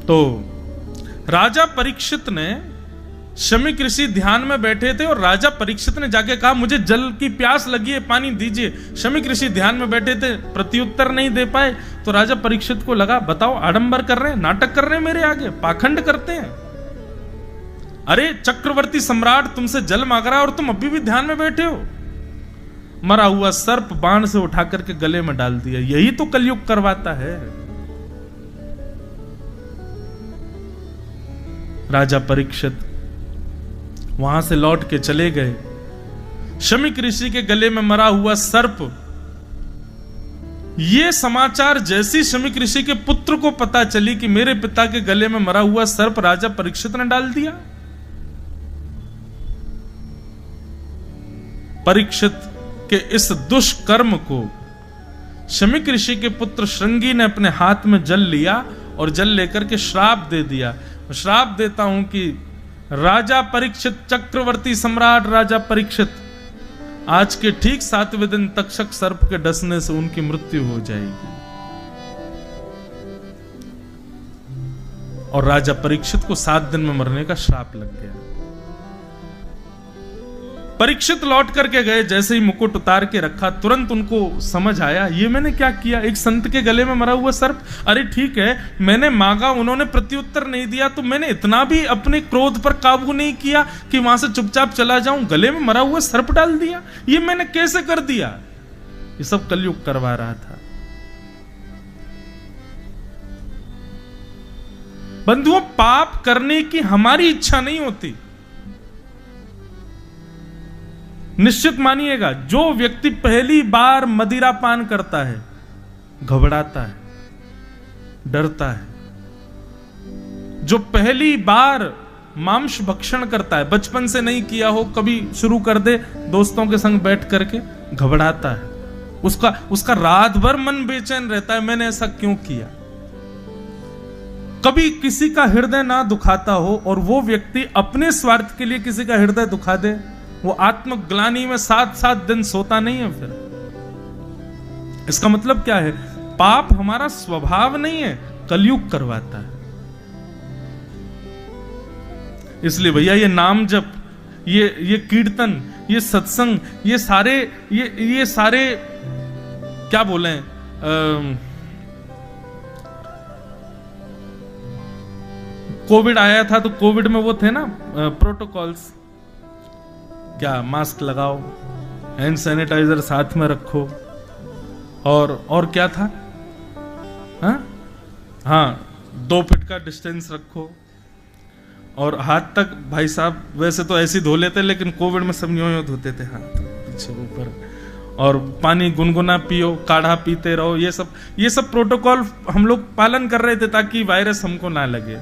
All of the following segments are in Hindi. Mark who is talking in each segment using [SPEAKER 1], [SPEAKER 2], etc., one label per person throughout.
[SPEAKER 1] तो राजा परीक्षित ने, शमीक ऋषि ध्यान में बैठे थे और राजा परीक्षित ने जाके कहा मुझे जल की प्यास लगी है, पानी दीजिए। शमीक ऋषि ध्यान में बैठे थे, प्रत्युत्तर नहीं दे पाए। तो राजा परीक्षित को लगा बताओ आडंबर कर रहे हैं, नाटक कर रहे हैं मेरे आगे, पाखंड करते हैं। अरे चक्रवर्ती सम्राट तुमसे जल मांग रहा है और तुम अभी भी ध्यान में बैठे हो। मरा हुआ सर्प बाण से उठा करके गले में डाल दिया। यही तो कलयुग करवाता है। राजा परीक्षित वहां से लौट के चले गए। शमीक ऋषि के गले में मरा हुआ सर्प, ये समाचार जैसी शमीक ऋषि के पुत्र को पता चली कि मेरे पिता के गले में मरा हुआ सर्प राजा परीक्षित ने डाल दिया। परीक्षित के इस दुष्कर्म को शमीक ऋषि के पुत्र श्रृंगी ने अपने हाथ में जल लिया और जल लेकर के श्राप दे दिया। श्राप देता हूं कि राजा परीक्षित, चक्रवर्ती सम्राट राजा परीक्षित, आज के ठीक 7वें दिन तक्षक सर्प के डसने से उनकी मृत्यु हो जाएगी। और राजा परीक्षित को 7 दिन में मरने का श्राप लग गया। परीक्षित लौट करके गए, जैसे ही मुकुट उतार के रखा तुरंत उनको समझ आया ये मैंने क्या किया, एक संत के गले में मरा हुआ सर्प। अरे ठीक है, मैंने मांगा, उन्होंने प्रत्युत्तर नहीं दिया, तो मैंने इतना भी अपने क्रोध पर काबू नहीं किया कि वहां से चुपचाप चला जाऊं, गले में मरा हुआ सर्प डाल दिया, ये मैंने कैसे कर दिया। ये सब कलयुग करवा रहा था। बंधुओं, पाप करने की हमारी इच्छा नहीं होती। निश्चित मानिएगा, जो व्यक्ति पहली बार मदिरा पान करता है घबराता है, डरता है। जो पहली बार मांस भक्षण करता है, बचपन से नहीं किया हो, कभी शुरू कर दे दोस्तों के संग बैठ करके, घबराता है। उसका रात भर मन बेचैन रहता है, मैंने ऐसा क्यों किया। कभी किसी का हृदय ना दुखाता हो और वो व्यक्ति अपने स्वार्थ के लिए किसी का हृदय दुखा दे, वो आत्मग्लानि में 7-7 दिन सोता नहीं है। फिर इसका मतलब क्या है, पाप हमारा स्वभाव नहीं है, कलयुग करवाता है। इसलिए भैया ये नाम जप, ये कीर्तन, ये सत्संग, ये सारे क्या बोले, कोविड आया था तो कोविड में वो थे ना प्रोटोकॉल्स, क्या मास्क लगाओ, हैंड सैनिटाइजर साथ में रखो, और क्या था, हाँ 2 फीट का डिस्टेंस रखो, और हाथ तक भाई साहब वैसे तो ऐसे धो लेते, लेकिन कोविड में सब यूं धोते थे हाथ पीछे ऊपर, और पानी गुनगुना पियो, काढ़ा पीते रहो। ये सब प्रोटोकॉल हम लोग पालन कर रहे थे ताकि वायरस हमको ना लगे।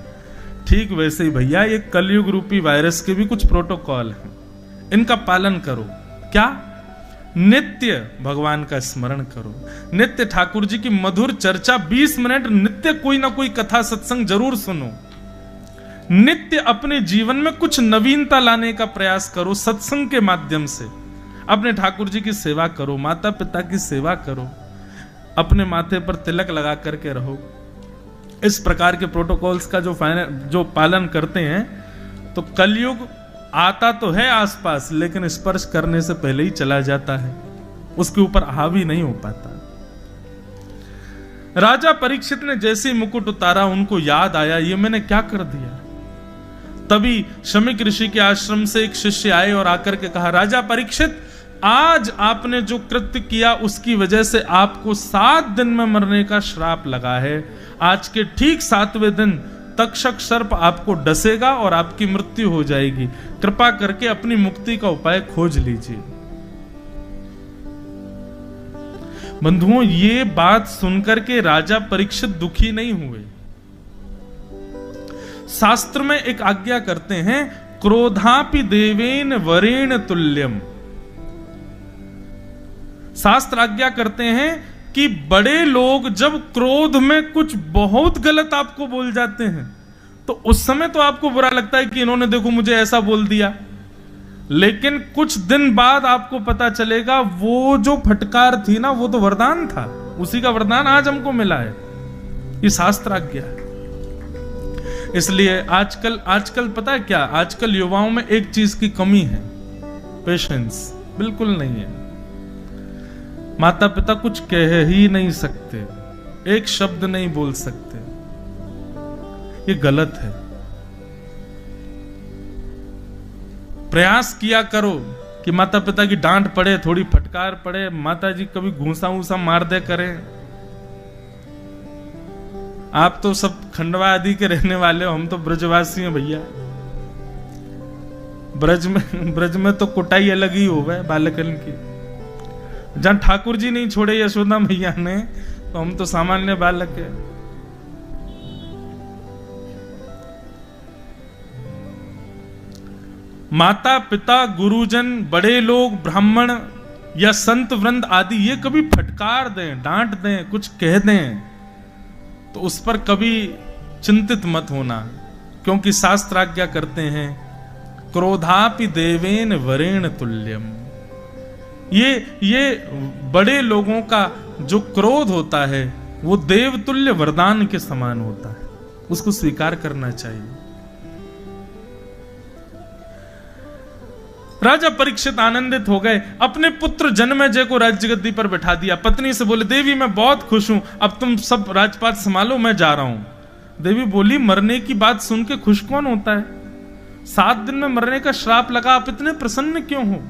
[SPEAKER 1] ठीक वैसे ही भैया ये कलयुग रूपी वायरस के भी कुछ प्रोटोकॉल हैं, इनका पालन करो। क्या? नित्य भगवान का स्मरण करो, नित्य ठाकुर जी की मधुर चर्चा 20 मिनट, नित्य कोई ना कोई कथा सत्संग जरूर सुनो। नित्य अपने जीवन में कुछ नवीनता लाने का प्रयास करो, सत्संग के माध्यम से अपने ठाकुर जी की सेवा करो, माता पिता की सेवा करो, अपने माथे पर तिलक लगा करके रहो। इस प्रकार के प्रोटोकॉल्स का जो पालन करते हैं तो कलयुग आता तो है आसपास, लेकिन स्पर्श करने से पहले ही चला जाता है, उसके ऊपर हावी नहीं हो पाता। राजा परीक्षित ने जैसे ही मुकुट उतारा, उनको याद आया ये मैंने क्या कर दिया। तभी शमीक ऋषि के आश्रम से एक शिष्य आए और आकर के कहा, राजा परीक्षित, आज आपने जो कृत्य किया उसकी वजह से आपको 7 दिन में मरने का श्राप लगा है। आज के ठीक 7वें दिन तक्षक सर्प आपको डसेगा और आपकी मृत्यु हो जाएगी। कृपा करके अपनी मुक्ति का उपाय खोज लीजिए। बंधुओं, ये बात सुनकर के राजा परीक्षित दुखी नहीं हुए। शास्त्र में एक आज्ञा करते हैं, क्रोधापि देवेन वरेण तुल्यम। शास्त्र आज्ञा करते हैं कि बड़े लोग जब क्रोध में कुछ बहुत गलत आपको बोल जाते हैं तो उस समय तो आपको बुरा लगता है कि इन्होंने देखो मुझे ऐसा बोल दिया, लेकिन कुछ दिन बाद आपको पता चलेगा वो जो फटकार थी ना, वो तो वरदान था, उसी का वरदान आज हमको मिला है। ये शास्त्र आज्ञा है। इसलिए आजकल पता है क्या, आजकल युवाओं में एक चीज की कमी है, पेशेंस बिल्कुल नहीं है। माता पिता कुछ कह ही नहीं सकते, एक शब्द नहीं बोल सकते, ये गलत है। प्रयास किया करो कि माता पिता की डांट पड़े, थोड़ी फटकार पड़े, माता जी कभी घूसा वूसा मार दे करें। आप तो सब खंडवा आदि के रहने वाले हो, हम तो ब्रजवासी हैं भैया। ब्रज में तो कुटाई अलग ही हो गए बालकन की। जहां ठाकुर जी नहीं छोड़े यशोदा मैया ने, तो हम तो सामान्य बालक है। माता पिता, गुरुजन, बड़े लोग, ब्राह्मण या संत वृंद आदि ये कभी फटकार दें, डांट दें, कुछ कह दें, तो उस पर कभी चिंतित मत होना, क्योंकि शास्त्र आज्ञा करते हैं क्रोधापि देवेन वरेण तुल्यम। ये बड़े लोगों का जो क्रोध होता है वो देवतुल्य वरदान के समान होता है, उसको स्वीकार करना चाहिए। राजा परीक्षित आनंदित हो गए, अपने पुत्र जन्मेजय को राज्यगद्दी पर बैठा दिया। पत्नी से बोले, देवी मैं बहुत खुश हूं, अब तुम सब राजपाट संभालो, मैं जा रहा हूं। देवी बोली, मरने की बात सुन के खुश कौन होता है? 7 दिन में मरने का श्राप लगा, आप इतने प्रसन्न क्यों हो?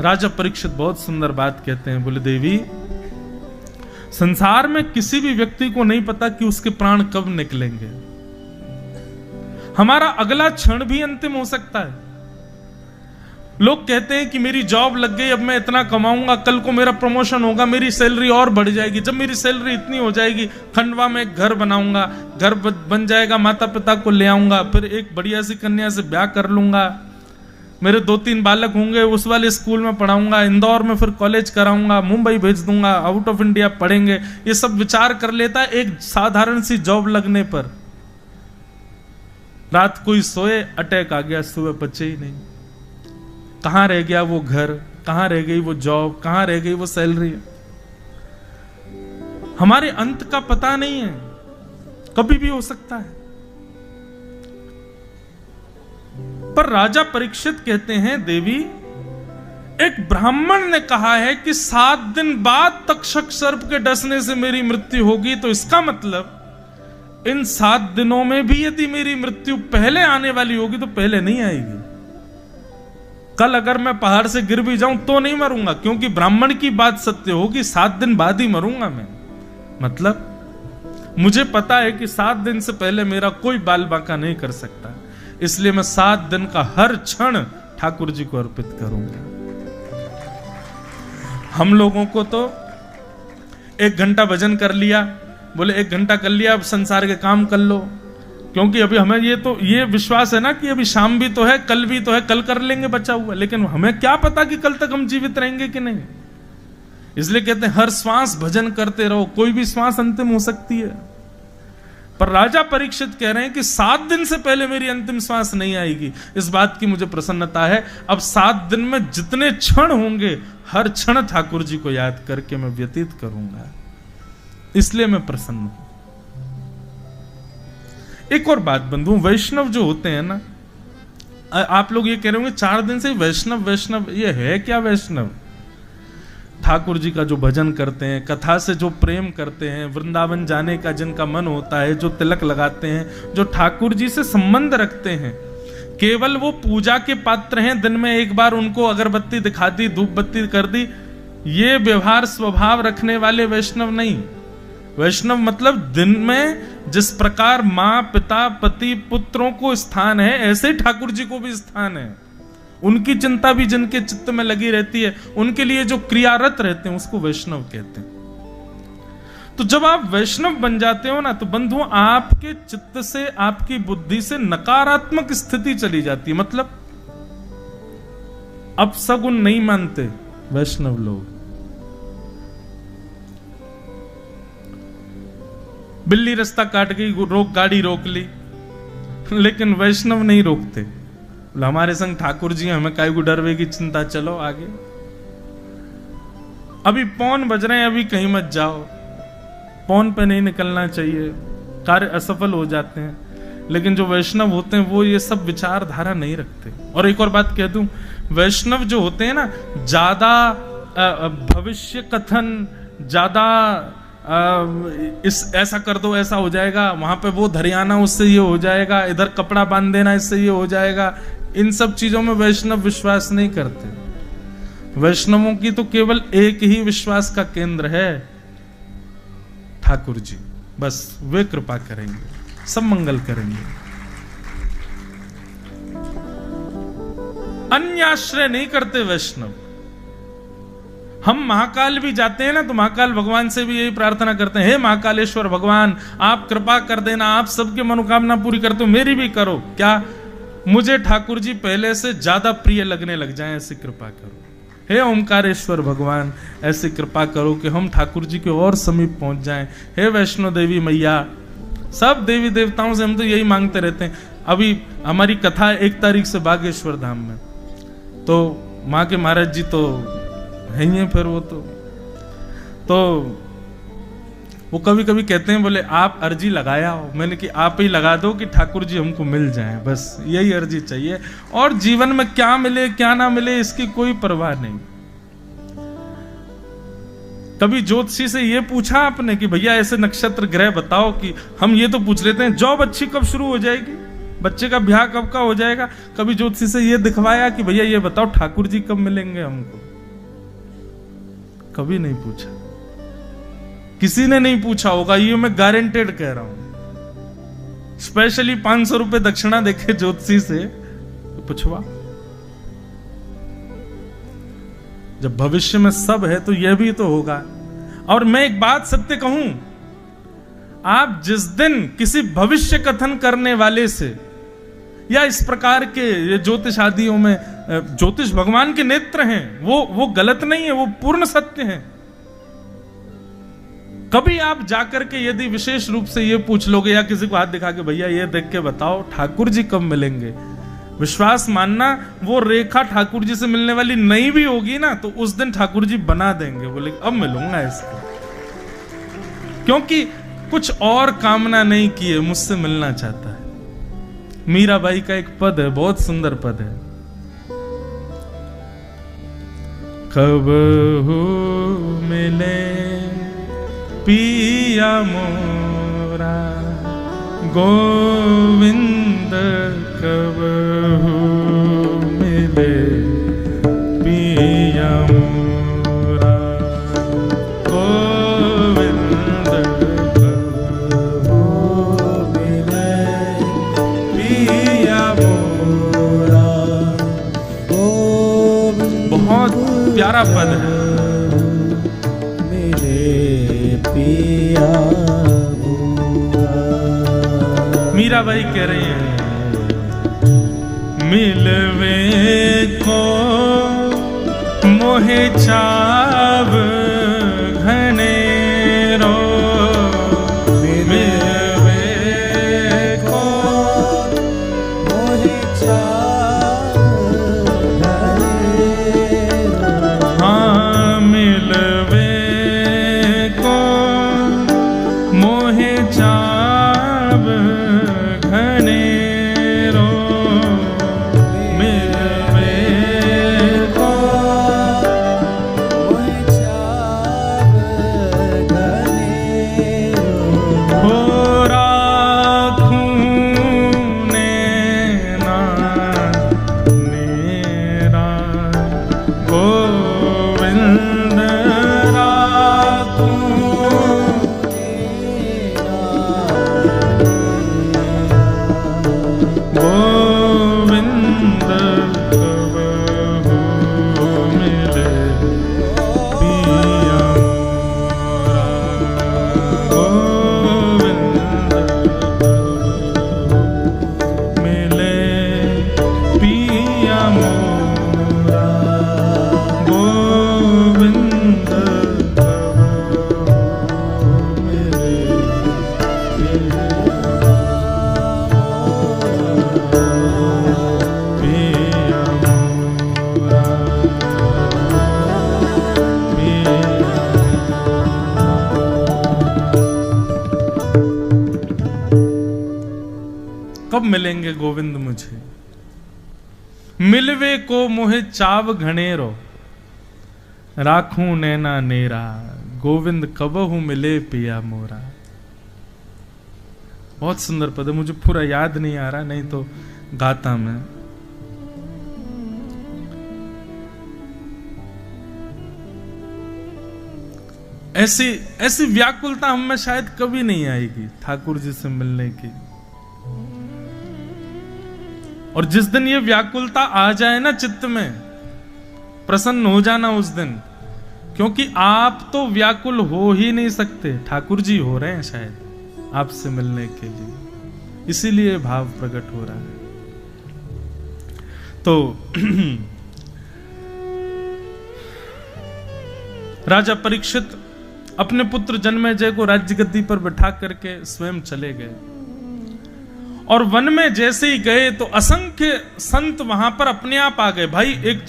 [SPEAKER 1] राजा परीक्षित बहुत सुंदर बात कहते हैं, बोले देवी, संसार में किसी भी व्यक्ति को नहीं पता कि उसके प्राण कब निकलेंगे। हमारा अगला क्षण भी अंतिम हो सकता है। लोग कहते हैं कि मेरी जॉब लग गई, अब मैं इतना कमाऊंगा, कल को मेरा प्रमोशन होगा, मेरी सैलरी और बढ़ जाएगी। जब मेरी सैलरी इतनी हो जाएगी, खंडवा में एक घर बनाऊंगा, घर बन जाएगा, माता पिता को ले आऊंगा, फिर एक बढ़िया सी कन्या से ब्याह कर लूंगा, मेरे 2-3 बालक होंगे, उस वाले स्कूल में पढ़ाऊंगा, इंदौर में फिर कॉलेज कराऊंगा, मुंबई भेज दूंगा, आउट ऑफ इंडिया पढ़ेंगे। ये सब विचार कर लेता है एक साधारण सी जॉब लगने पर। रात कोई सोए, अटैक आ गया, सुबह बचे ही नहीं। कहां रह गया वो घर, कहां रह गई वो जॉब, कहां रह गई वो सैलरी? हमारे अंत का पता नहीं है, कभी भी हो सकता है। पर राजा परीक्षित कहते हैं, देवी, एक ब्राह्मण ने कहा है कि 7 दिन बाद तक्षक सर्प के डसने से मेरी मृत्यु होगी, तो इसका मतलब इन 7 दिनों में भी यदि मेरी मृत्यु पहले आने वाली होगी तो पहले नहीं आएगी। कल अगर मैं पहाड़ से गिर भी जाऊं तो नहीं मरूंगा, क्योंकि ब्राह्मण की बात सत्य होगी, 7 दिन बाद ही मरूंगा मैं। मतलब मुझे पता है कि 7 दिन से पहले मेरा कोई बाल बांका नहीं कर सकता, इसलिए मैं 7 दिन का हर क्षण ठाकुर जी को अर्पित करूंगा। हम लोगों को तो 1 घंटा भजन कर लिया, बोले 1 घंटा कर लिया, अब संसार के काम कर लो, क्योंकि अभी हमें ये विश्वास है ना कि अभी शाम भी तो है, कल भी तो है, कल कर लेंगे बचा हुआ। लेकिन हमें क्या पता कि कल तक हम जीवित रहेंगे कि नहीं। इसलिए कहते हैं हर श्वास भजन करते रहो, कोई भी श्वास अंतिम हो सकती है। पर राजा परीक्षित कह रहे हैं कि 7 दिन से पहले मेरी अंतिम श्वास नहीं आएगी, इस बात की मुझे प्रसन्नता है। अब 7 दिन में जितने क्षण होंगे, हर क्षण ठाकुर जी को याद करके मैं व्यतीत करूंगा, इसलिए मैं प्रसन्न हूं। एक और बात बंधु, वैष्णव जो होते हैं ना, आप लोग ये कह रहे होंगे 4 दिन से वैष्णव, ये है क्या वैष्णव? ठाकुर जी का जो भजन करते हैं, कथा से जो प्रेम करते हैं, वृंदावन जाने का जिनका मन होता है, जो तिलक लगाते हैं, जो ठाकुर जी से संबंध रखते हैं, केवल वो पूजा के पात्र हैं, दिन में एक बार उनको अगरबत्ती दिखा दी, धूप बत्ती कर दी, ये व्यवहार स्वभाव रखने वाले वैष्णव नहीं। वैष्णव मतलब दिन में जिस प्रकार माँ पिता पति पुत्रों को स्थान है, ऐसे ही ठाकुर जी को भी स्थान है। उनकी चिंता भी जिनके चित्त में लगी रहती है, उनके लिए जो क्रियारत रहते हैं, उसको वैष्णव कहते हैं। तो जब आप वैष्णव बन जाते हो ना, तो बंधु आपके चित्त से, आपकी बुद्धि से नकारात्मक स्थिति चली जाती है। मतलब अपशगुन नहीं मानते वैष्णव लोग। बिल्ली रास्ता काट गई, गाड़ी रोक ली, लेकिन वैष्णव नहीं रोकते। हमारे संग ठाकुर जी, हमें काय को डरवे की चिंता, चलो आगे। अभी पौन बज रहे हैं, अभी कहीं मत जाओ, पौन पे नहीं निकलना चाहिए, कार्य असफल हो जाते हैं। लेकिन जो वैष्णव होते हैं वो ये सब विचारधारा नहीं रखते। और एक और बात कह दूं, वैष्णव जो होते हैं ना, ज्यादा भविष्य कथन, ज्यादा इस ऐसा कर दो ऐसा हो जाएगा, वहां पे वो धरियाना उससे ये हो जाएगा, इधर कपड़ा बांध देना इससे ये हो जाएगा, इन सब चीजों में वैष्णव विश्वास नहीं करते। वैष्णवों की तो केवल एक ही विश्वास का केंद्र है, ठाकुर जी। बस वे कृपा करेंगे, सब मंगल करेंगे। अन्य आश्रय नहीं करते वैष्णव। हम महाकाल भी जाते हैं ना, तो महाकाल भगवान से भी यही प्रार्थना करते हैं, हे महाकालेश्वर भगवान, आप कृपा कर देना, आप सबके मनोकामना पूरी करते हो, मेरी भी करो। क्या मुझे ठाकुर जी पहले से ज्यादा प्रिय लगने लग जाएं, ऐसी कृपा करो। हे ओमकारेश्वर भगवान, ऐसी कृपा करो कि हम ठाकुर जी के और समीप पहुंच जाएं। हे वैष्णो देवी मैया, सब देवी देवताओं से हम तो यही मांगते रहते हैं। अभी हमारी कथा 1 तारीख से बागेश्वर धाम में, तो माँ के महाराज जी तो है ही है, फिर वो वो कभी कभी कहते हैं, बोले आप अर्जी लगाया हो। मैंने कि आप ही लगा दो कि ठाकुर जी हमको मिल जाएं, बस यही अर्जी चाहिए। और जीवन में क्या मिले क्या ना मिले इसकी कोई परवाह नहीं। कभी ज्योतिषी से ये पूछा आपने कि भैया ऐसे नक्षत्र ग्रह बताओ, कि हम ये तो पूछ लेते हैं जॉब अच्छी कब शुरू हो जाएगी, बच्चे का ब्याह कब का हो जाएगा। कभी ज्योतिषी से ये दिखवाया कि भैया ये बताओ ठाकुर जी कब मिलेंगे हमको? कभी नहीं पूछा, किसी ने नहीं पूछा होगा, ये मैं गारंटेड कह रहा हूं। स्पेशली 500 रुपए दक्षिणा देखे ज्योतिषी से पूछवा। जब भविष्य में सब है तो यह भी तो होगा। और मैं एक बात सत्य कहूं, आप जिस दिन किसी भविष्य कथन करने वाले से या इस प्रकार के ये ज्योतिष आदियों में, ज्योतिष भगवान के नेत्र हैं, वो गलत नहीं है, वो पूर्ण सत्य है। कभी आप जाकर के यदि विशेष रूप से ये पूछ लोगे या किसी को हाथ दिखा के भैया ये देख के बताओ ठाकुर जी कब मिलेंगे, विश्वास मानना वो रेखा ठाकुर जी से मिलने वाली नहीं भी होगी ना, तो उस दिन ठाकुर जी बना देंगे, बोले अब मिलूंगा इसको, क्योंकि कुछ और कामना नहीं की है, मुझसे मिलना चाहता है। मीराबाई का एक पद है, बहुत सुंदर पद है, कब हो मिले पिया मोरा गोविंद, कब हो मिले पिया मोरा गोविंद, कब हो मिले पिया मोरा गोविंद। बहुत प्यारा पद है, मीराबाई कह रही है, मिलवे को मोहे चाव घनेरो, मिलवे को मोहे चाव घनेरो, हाँ मिलवे को मोहे चाव घनेरो, मिलवे को मोहे चाव घनेरो, हो राखूं नैना नेरा गोविंद, राखूं गोविंद, कब हो मिले पिया मोरा गोविंद, कब मिले पिया मोरा गोविंद, कब मिले पिया मिलेंगे गोविंद मुझे, मिलवे को मोहे चाव घनेरो, राखूं नैना नेरा, गोविंद कबहू मिले पिया मोरा। बहुत सुंदर पद है, मुझे पूरा याद नहीं आ रहा, नहीं तो गाता मैं। ऐसी व्याकुलता हम में शायद कभी नहीं आएगी ठाकुर जी से मिलने की। और जिस दिन ये व्याकुलता आ जाए ना चित्त में, प्रसन्न हो जाना उस दिन, क्योंकि आप तो व्याकुल हो ही नहीं सकते, ठाकुर जी हो रहे हैं शायद आपसे मिलने के लिए, इसीलिए भाव प्रकट हो रहा है। तो राजा परीक्षित अपने पुत्र जन्मेजय को राज्य गद्दी पर बैठा करके स्वयं चले गए, और वन में जैसे ही गए तो असंख्य संत वहां पर अपने आप आ गए। भाई एक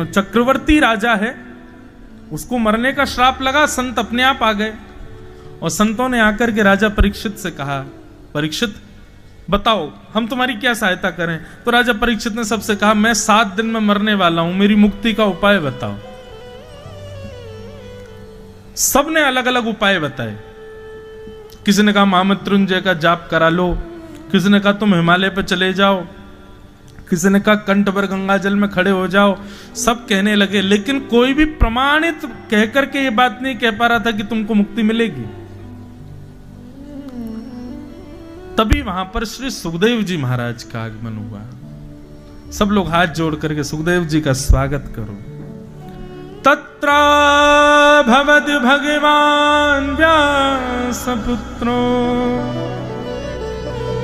[SPEAKER 1] चक्रवर्ती राजा है, उसको मरने का श्राप लगा, संत अपने आप आ गए। और संतों ने आकर के राजा परीक्षित से कहा, परीक्षित बताओ हम तुम्हारी क्या सहायता करें। तो राजा परीक्षित ने सबसे कहा, मैं 7 दिन में मरने वाला हूं, मेरी मुक्ति का उपाय बताओ। सबने अलग अलग उपाय बताए। किसी ने कहा महामृत्युंजय का जाप करा लो, किसी ने कहा तुम हिमालय पर चले जाओ, किसी ने कहा कंठ पर गंगा जल में खड़े हो जाओ। सब कहने लगे, लेकिन कोई भी प्रमाणित कहकर के ये बात नहीं कह पा रहा था कि तुमको मुक्ति मिलेगी। तभी वहां पर श्री सुखदेव जी महाराज का आगमन हुआ। सब लोग हाथ जोड़ करके सुखदेव जी का स्वागत करो। तत्र भवद भगवान व्यासपुत्रो,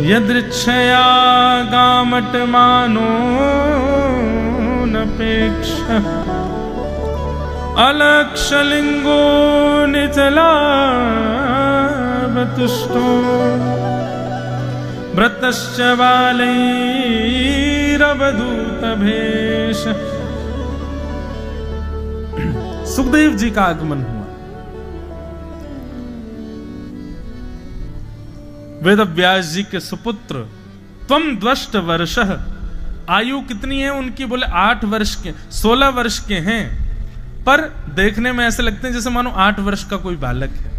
[SPEAKER 1] यदृच्छया गामटमानो नपेक्ष, अलक्षलिंगो निचलावतुष्टो, व्रतश्च बालैरवधूतभेष। सुखदेव जी का आगमन हुआ। वेद व्यास जी के सुपुत्र, त्वम द्वष्ट वर्षः, आयु कितनी है उनकी? बोले 8 वर्ष के, 16 वर्ष के हैं, पर देखने में ऐसे लगते हैं जैसे मानो 8 वर्ष का कोई बालक है।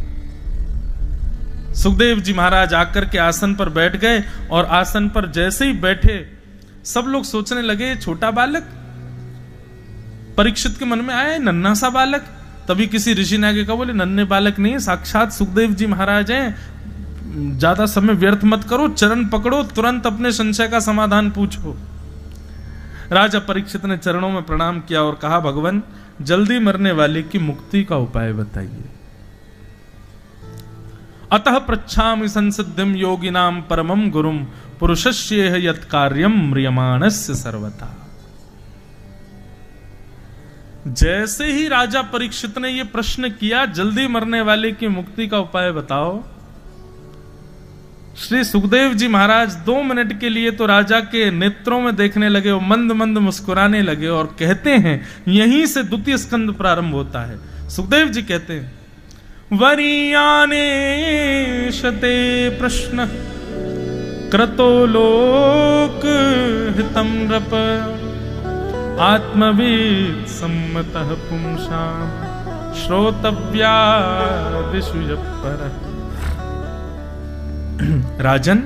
[SPEAKER 1] सुखदेव जी महाराज आकर के आसन पर बैठ गए, और आसन पर जैसे ही बैठे सब लोग सोचने लगे छोटा बालक। परीक्षित के मन में आया नन्हा सा बालक। तभी किसी ऋषि ने आगे कहा, बोले नन्हे बालक नहीं, साक्षात सुखदेव जी महाराज हैं, ज्यादा समय व्यर्थ मत करो, चरण पकड़ो, तुरंत अपने संशय का समाधान पूछो। राजा परीक्षित ने चरणों में प्रणाम किया और कहा, भगवान जल्दी मरने वाले की मुक्ति का उपाय बताइए। अतः पृच्छामि संसिद्धिम योगिनाम परमं गुरुम, पुरुषस्येह यत् कार्यम म्रियमाणस्य सर्वथा। जैसे ही राजा परीक्षित ने यह प्रश्न किया, जल्दी मरने वाले की मुक्ति का उपाय बताओ, श्री सुखदेव जी महाराज 2 मिनट के लिए तो राजा के नेत्रों में देखने लगे, और मंद मंद मुस्कुराने लगे, और कहते हैं, यहीं से द्वितीय स्कंद प्रारंभ होता है। सुखदेव जी कहते हैं, वरीयाने शते प्रश्न क्रतो लोक हितम नृप, आत्मवीद सम्मतः पुंसाम श्रोतव्यादिषु परः। राजन,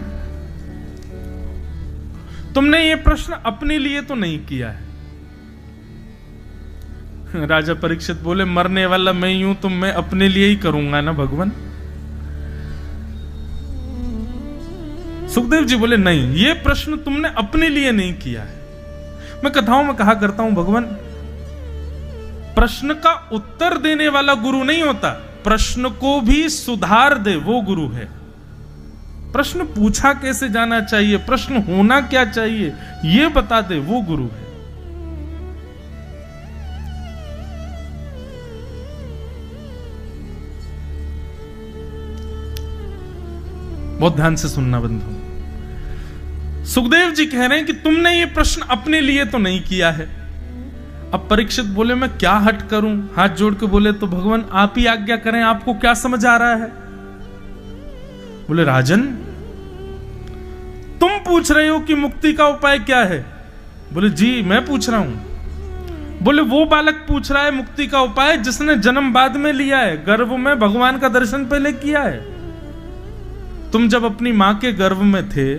[SPEAKER 1] तुमने ये प्रश्न अपने लिए तो नहीं किया है। राजा परीक्षित बोले, मरने वाला मैं ही हूं तो मैं अपने लिए ही करूंगा ना भगवान। सुखदेव जी बोले, नहीं, ये प्रश्न तुमने अपने लिए नहीं किया है। मैं कथाओं में कहा करता हूं, भगवान प्रश्न का उत्तर देने वाला गुरु नहीं होता, प्रश्न को भी सुधार दे वो गुरु है। प्रश्न पूछा कैसे जाना चाहिए, प्रश्न होना क्या चाहिए, ये बता दे वो गुरु है। बहुत ध्यान से सुनना बंधु। सुखदेव जी कह रहे हैं कि तुमने ये प्रश्न अपने लिए तो नहीं किया है। अब परीक्षित बोले, मैं क्या हट करूं? हाथ जोड़ के बोले, तो भगवान आप ही आज्ञा करें, आपको क्या समझ आ रहा है? बोले, राजन पूछ रहे हो कि मुक्ति का उपाय क्या है? बोले जी मैं पूछ रहा हूं। बोले वो बालक पूछ रहा है मुक्ति का उपाय जिसने जन्म बाद में लिया है, गर्भ में भगवान का दर्शन पहले किया है। तुम जब अपनी मां के गर्भ में थे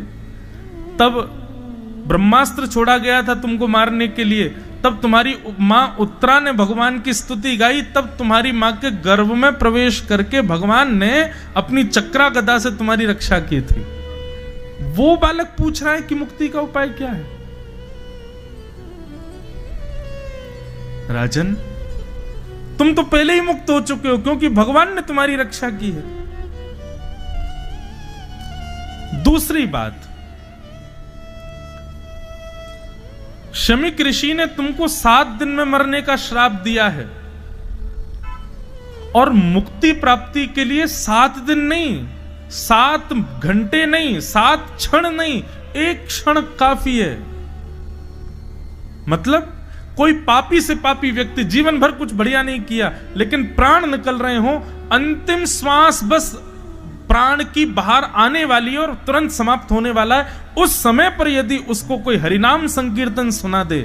[SPEAKER 1] तब ब्रह्मास्त्र छोड़ा गया था तुमको मारने के लिए, तब तुम्हारी मां उत्तरा ने भगवान की स्तुति गाई, तब तुम्हारी मां के गर्भ में प्रवेश करके भगवान ने अपनी चक्रा गदा से तुम्हारी रक्षा की थी। वो बालक पूछ रहा है कि मुक्ति का उपाय क्या है। राजन, तुम तो पहले ही मुक्त हो चुके हो क्योंकि भगवान ने तुम्हारी रक्षा की है। दूसरी बात, शमीक ऋषि ने तुमको 7 दिन में मरने का श्राप दिया है और मुक्ति प्राप्ति के लिए 7 दिन नहीं, 7 घंटे नहीं, 7 क्षण नहीं, 1 क्षण काफी है। मतलब कोई पापी से पापी व्यक्ति जीवन भर कुछ बढ़िया नहीं किया लेकिन प्राण निकल रहे हो, अंतिम श्वास बस प्राण की बाहर आने वाली है और तुरंत समाप्त होने वाला है, उस समय पर यदि उसको कोई हरिनाम संकीर्तन सुना दे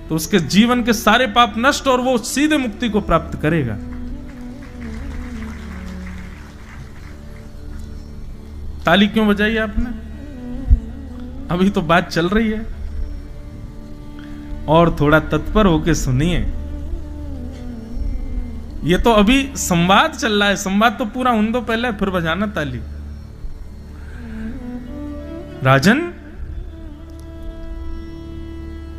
[SPEAKER 1] तो उसके जीवन के सारे पाप नष्ट और वो सीधे मुक्ति को प्राप्त करेगा। ताली क्यों बजाई आपने? अभी तो बात चल रही है और थोड़ा तत्पर होके सुनिए। ये तो अभी संवाद चल रहा है, संवाद तो पूरा होने दो पहले, फिर बजाना ताली। राजन,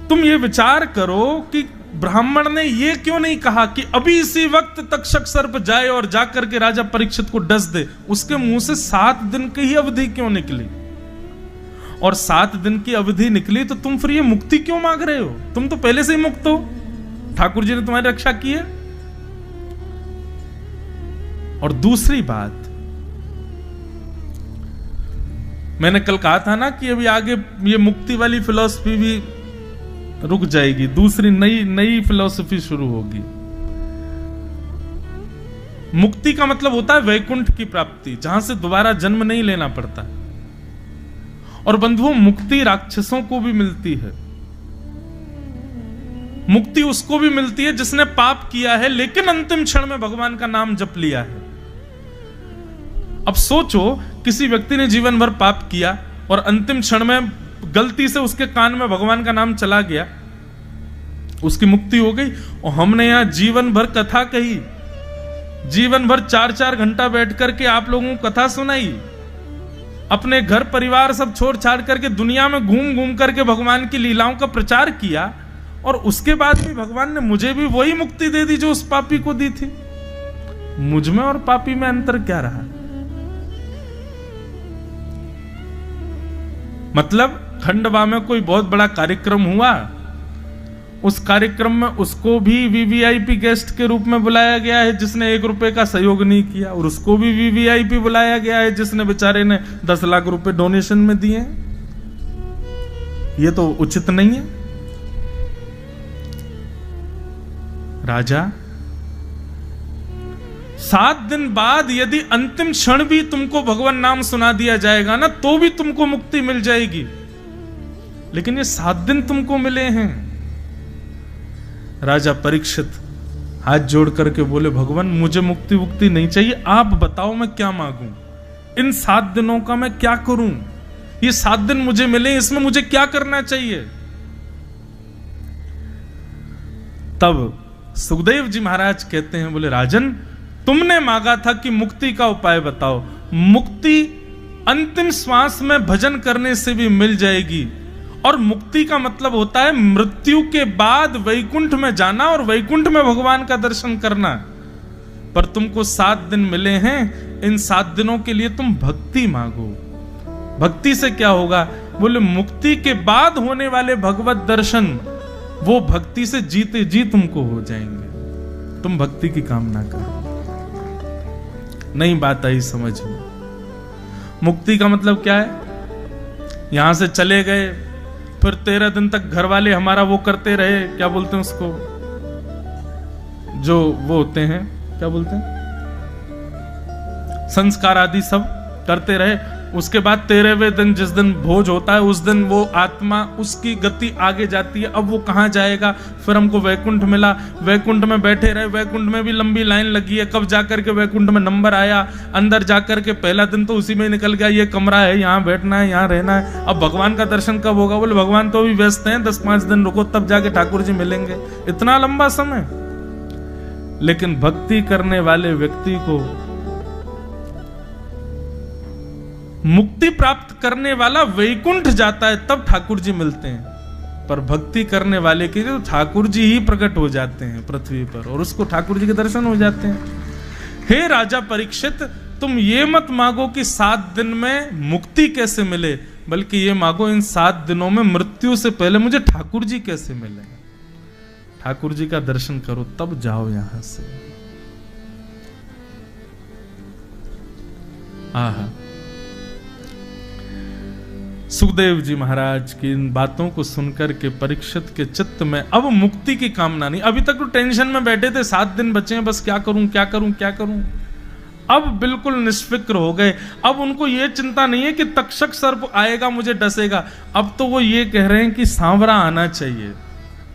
[SPEAKER 1] तुम ये विचार करो कि ब्राह्मण ने ये क्यों नहीं कहा कि अभी इसी वक्त तक्षक सर्प जाए और जाकर के राजा परीक्षित को डस दे। उसके मुंह से 7 दिन की ही अवधि क्यों निकली? और 7 दिन की अवधि निकली तो तुम फिर ये मुक्ति क्यों मांग रहे हो? तुम तो पहले से ही मुक्त हो, ठाकुर जी ने तुम्हारी रक्षा की है। और दूसरी बात, मैंने कल कहा था ना कि अभी आगे ये मुक्ति वाली फिलॉसफी भी रुक जाएगी, दूसरी नई फिलॉसफी शुरू होगी। मुक्ति का मतलब होता है वैकुंठ की प्राप्ति, जहां से दोबारा जन्म नहीं लेना पड़ता। और बंधुओं, मुक्ति राक्षसों को भी मिलती है। मुक्ति उसको भी मिलती है जिसने पाप किया है लेकिन अंतिम क्षण में भगवान का नाम जप लिया है। अब सोचो, किसी व्यक्ति ने जीवन भर पाप किया और अंतिम क्षण में गलती से उसके कान में भगवान का नाम चला गया, उसकी मुक्ति हो गई। और हमने यहां जीवन भर कथा कही, जीवन भर 4-4 घंटा बैठ करके आप लोगों को कथा सुनाई, अपने घर परिवार सब छोड़ छाड़ करके दुनिया में घूम घूम करके भगवान की लीलाओं का प्रचार किया, और उसके बाद भी भगवान ने मुझे भी वही मुक्ति दे दी जो उस पापी को दी थी। मुझ में और पापी में अंतर क्या रहा? मतलब खंडवा में कोई बहुत बड़ा कार्यक्रम हुआ, उस कार्यक्रम में उसको भी वीवीआईपी गेस्ट के रूप में बुलाया गया है जिसने 1 रुपए का सहयोग नहीं किया, और उसको भी वीवीआईपी बुलाया गया है जिसने बेचारे ने 10 लाख रुपए डोनेशन में दिए। ये तो उचित नहीं है। राजा, 7 दिन बाद यदि अंतिम क्षण भी तुमको भगवान नाम सुना दिया जाएगा ना, तो भी तुमको मुक्ति मिल जाएगी। लेकिन ये 7 दिन तुमको मिले हैं। राजा परीक्षित हाथ जोड़ करके बोले, भगवान मुझे मुक्ति नहीं चाहिए, आप बताओ मैं क्या मांगूं? इन 7 दिनों का मैं क्या करूं? ये 7 दिन मुझे मिले, इसमें मुझे क्या करना चाहिए? तब सुखदेव जी महाराज कहते हैं, बोले राजन, तुमने मांगा था कि मुक्ति का उपाय बताओ। मुक्ति अंतिम श्वास में भजन करने से भी मिल जाएगी, और मुक्ति का मतलब होता है मृत्यु के बाद वैकुंठ में जाना और वैकुंठ में भगवान का दर्शन करना। पर तुमको 7 दिन मिले हैं, इन 7 दिनों के लिए तुम भक्ति मांगो। भक्ति से क्या होगा? बोले मुक्ति के बाद होने वाले भगवत दर्शन, वो भक्ति से जीते जी तुमको हो जाएंगे। तुम भक्ति की कामना करो। नई बात आई समझ में। मुक्ति का मतलब क्या है? यहां से चले गए, फिर 13 दिन तक घर वाले हमारा वो करते रहे, क्या बोलते हैं उसको, जो वो होते हैं, क्या बोलते हैं, संस्कार आदि सब करते रहे, उसके बाद 13वें दिन जिस दिन भोज होता है, उस दिन वो आत्मा, उसकी गति आगे जाती है। अब वो कहाँ जाएगा? फिर हमको वैकुंठ मिला, वैकुंठ में बैठे रहे। वैकुंठ में भी लंबी लाइन लगी है, कब जाकर के वैकुंठ में नंबर आया। अंदर जाकर के पहला दिन तो उसी में निकल गया, ये कमरा है, यहाँ बैठना है, यहाँ रहना है। अब भगवान का दर्शन कब होगा? बोले भगवान तो अभी व्यस्त हैं, 10-5 दिन रुको, तब जाके ठाकुर जी मिलेंगे। इतना लंबा समय। लेकिन भक्ति करने वाले व्यक्ति को मुक्ति प्राप्त करने वाला वैकुंठ जाता है, तब ठाकुर जी मिलते हैं। पर भक्ति करने वाले के लिए ठाकुर जी ही प्रकट हो जाते हैं पृथ्वी पर, और उसको ठाकुर जी के दर्शन हो जाते हैं। हे राजा परीक्षित, तुम ये मत मांगो कि 7 दिन में मुक्ति कैसे मिले, बल्कि ये मांगो इन 7 दिनों में मृत्यु से पहले मुझे ठाकुर जी कैसे मिले। ठाकुर जी का दर्शन करो, तब जाओ यहां से। आहा, सुखदेव जी महाराज की इन बातों को सुनकर के परीक्षित के चित्त में अब मुक्ति की कामना नहीं। अभी तक तो टेंशन में बैठे थे, 7 दिन बचे हैं, बस क्या करूं क्या करूं क्या करूं। अब बिल्कुल निष्फिक्र हो गए। अब उनको ये चिंता नहीं है कि तक्षक सर्प आएगा मुझे डसेगा। अब तो वो ये कह रहे हैं कि सांवरा आना चाहिए,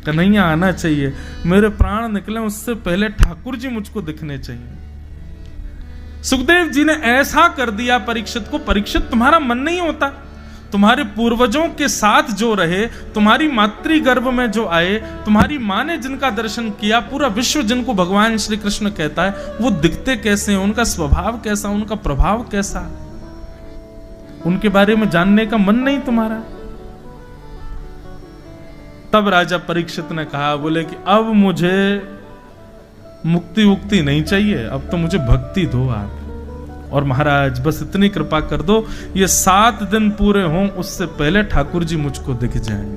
[SPEAKER 1] कन्हैया आना चाहिए, मेरे प्राण निकले उससे पहले ठाकुर जी मुझको दिखने चाहिए। सुखदेव जी ने ऐसा कर दिया परीक्षित को, परीक्षित तुम्हारा मन नहीं होता? तुम्हारे पूर्वजों के साथ जो रहे, तुम्हारी मातृ गर्भ में जो आए, तुम्हारी माँ ने जिनका दर्शन किया, पूरा विश्व जिनको भगवान श्री कृष्ण कहता है, वो दिखते कैसे हैं, उनका स्वभाव कैसा, उनका प्रभाव कैसा, उनके बारे में जानने का मन नहीं तुम्हारा? तब राजा परीक्षित ने कहा, बोले कि अब मुझे मुक्ति उक्ति नहीं चाहिए, अब तो मुझे भक्ति दो आप। और महाराज बस इतनी कृपा कर दो, ये 7 दिन पूरे हों उससे पहले ठाकुर जी मुझको दिख जाएं,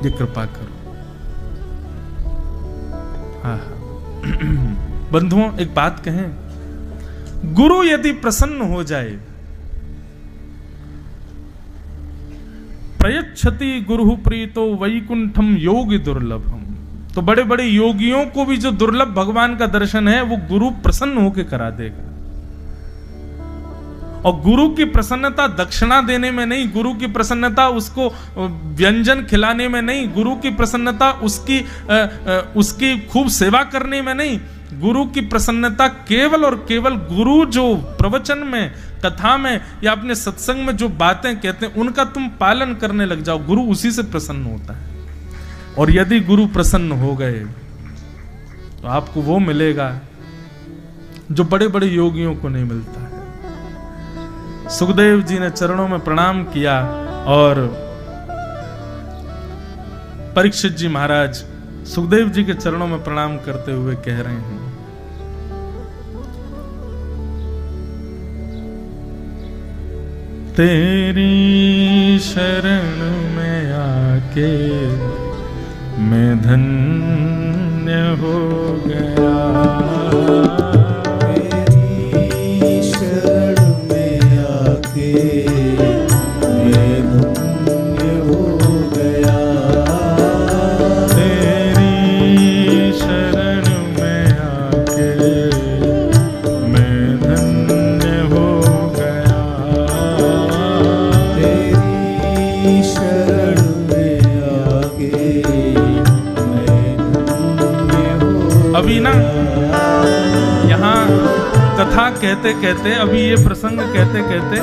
[SPEAKER 1] ये कृपा करो। बंधुओं, एक बात कहें, गुरु यदि प्रसन्न हो जाए, प्रयच्छति गुरु प्रीतो वैकुंठम योगी दुर्लभम, तो बड़े बड़े योगियों को भी जो दुर्लभ भगवान का दर्शन है, वो गुरु प्रसन्न होकर करा देगा। और गुरु की प्रसन्नता दक्षिणा देने में नहीं, गुरु की प्रसन्नता उसको व्यंजन खिलाने में नहीं, गुरु की प्रसन्नता उसकी खूब सेवा करने में नहीं, गुरु की प्रसन्नता केवल और केवल गुरु जो प्रवचन में, कथा में या अपने सत्संग में जो बातें कहते हैं, उनका तुम पालन करने लग जाओ, गुरु उसी से प्रसन्न होता है। और यदि गुरु प्रसन्न हो गए तो आपको वो मिलेगा जो बड़े बड़े योगियों को नहीं मिलता है। सुखदेव जी ने चरणों में प्रणाम किया और परीक्षित जी महाराज सुखदेव जी के चरणों में प्रणाम करते हुए कह रहे हैं, तेरी शरण में आके मैं धन्य हो गया,
[SPEAKER 2] तेरी शरण में आके मैं धन्य हो गया,
[SPEAKER 1] तेरी शरण में आके मैं धन्य हो गया,
[SPEAKER 2] तेरी शरण में आके
[SPEAKER 1] अभी ना यहाँ कथा कहते कहते, अभी ये प्रसंग कहते कहते,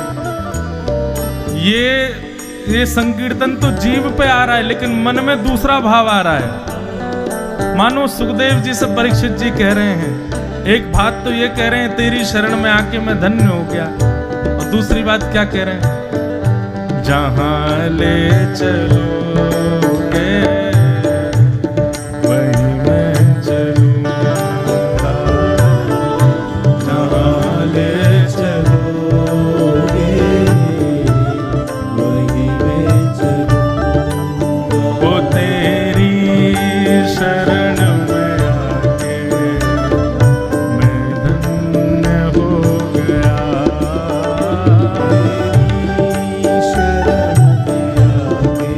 [SPEAKER 1] ये संकीर्तन तो जीव पे आ रहा है, लेकिन मन में दूसरा भाव आ रहा है। मानो सुखदेव जी से परीक्षित जी कह रहे हैं, एक बात तो ये कह रहे हैं तेरी शरण में आके मैं धन्य हो गया, और दूसरी बात क्या कह रहे हैं, जहां ले चलोगे वहीं मैं चलूंगा,
[SPEAKER 2] जहां ले चलोगे वहीं मैं चलूंगा,
[SPEAKER 1] वो तेरी शरण में आके मैं धन्य हो गया,
[SPEAKER 2] तेरी शरण में आके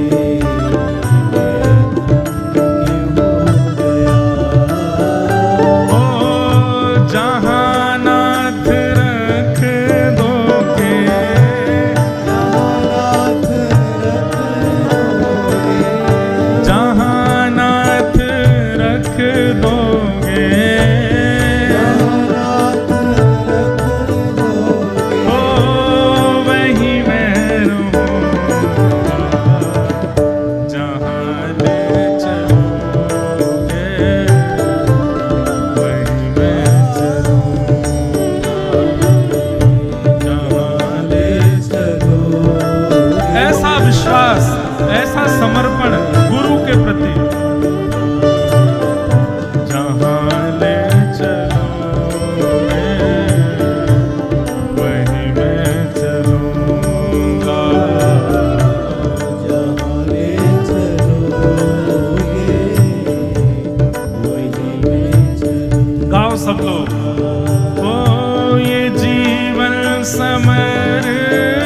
[SPEAKER 1] समर्पित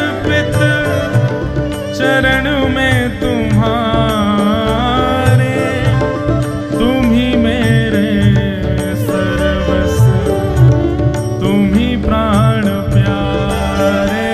[SPEAKER 1] चरण में तुम्हारे, तुम ही मेरे सर्वस्व, तुम ही प्राण प्यारे।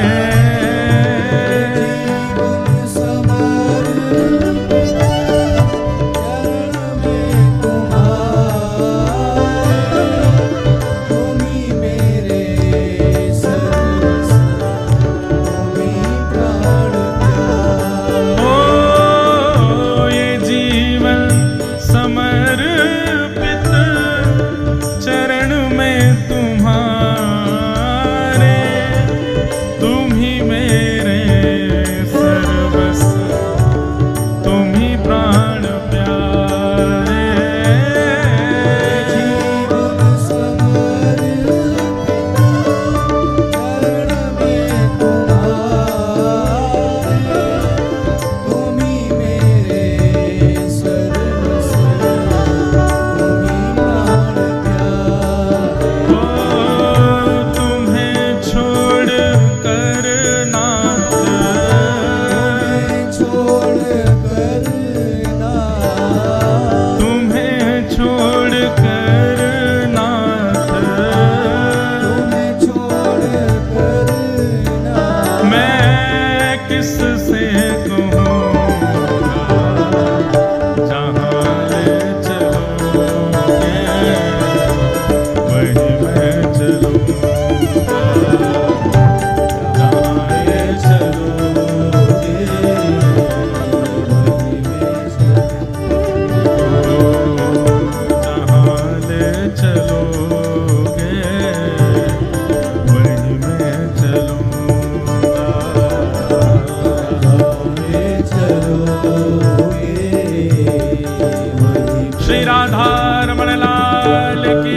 [SPEAKER 1] श्री राधा रमण लाल की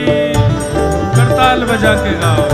[SPEAKER 1] करताल बजा के गाओ।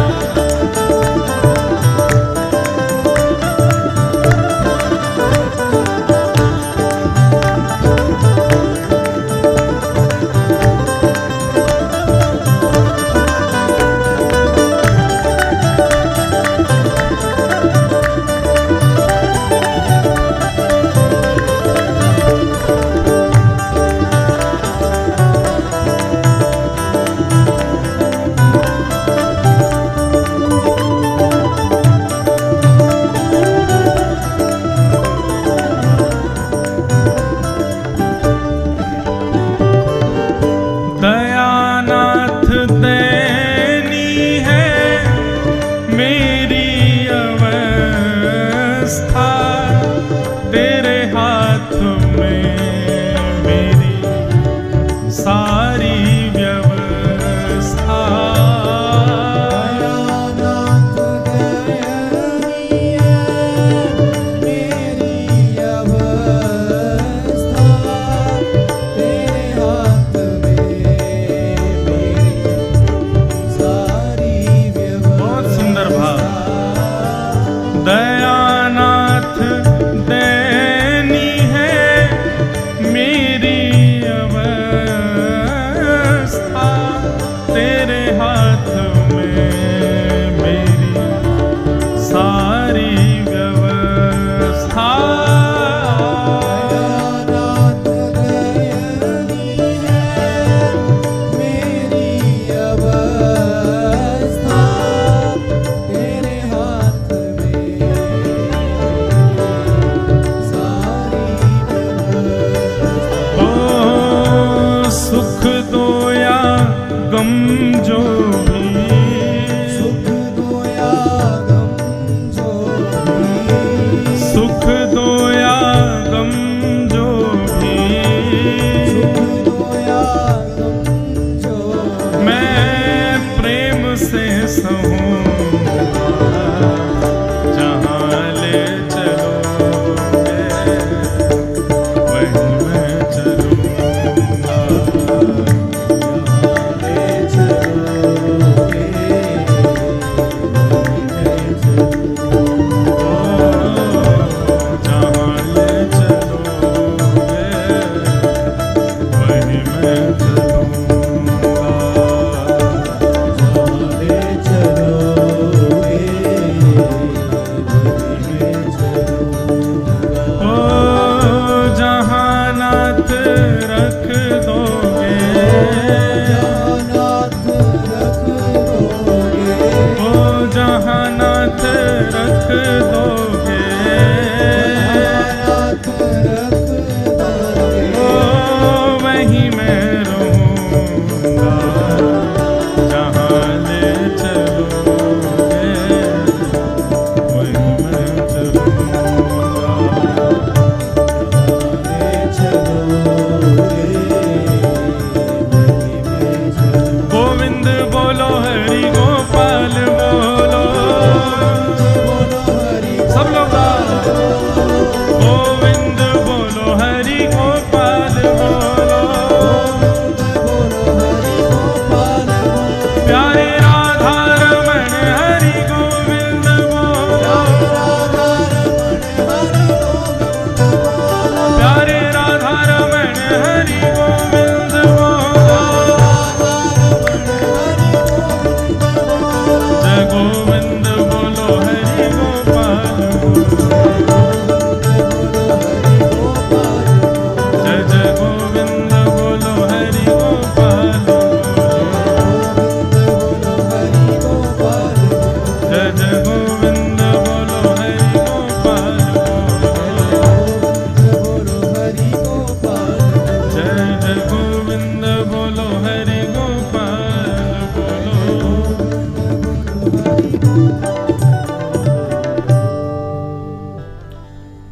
[SPEAKER 2] चलो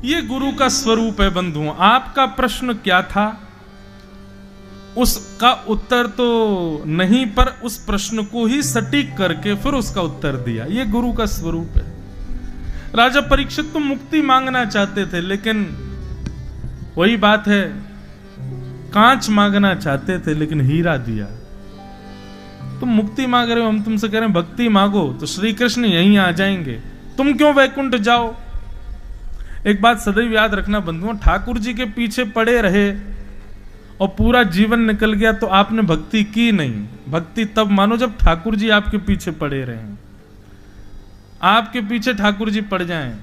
[SPEAKER 1] ये गुरु का स्वरूप है बंधुओं। आपका प्रश्न क्या था उसका उत्तर तो नहीं, पर उस प्रश्न को ही सटीक करके फिर उसका उत्तर दिया। ये गुरु का स्वरूप है। राजा परीक्षित तो मुक्ति मांगना चाहते थे, लेकिन वही बात है, कांच मांगना चाहते थे लेकिन हीरा दिया। तुम मुक्ति मांग रहे हो, हम तुमसे कह रहे हैं भक्ति मांगो, तो श्री कृष्ण यहीं आ जाएंगे, तुम क्यों वैकुंठ जाओ। एक बात सदैव याद रखना बंधुओं, ठाकुर जी के पीछे पड़े रहे और पूरा जीवन निकल गया तो आपने भक्ति की नहीं। भक्ति तब मानो जब ठाकुर जी आपके पीछे पड़े रहे, आपके पीछे ठाकुर जी पड़ जाएं।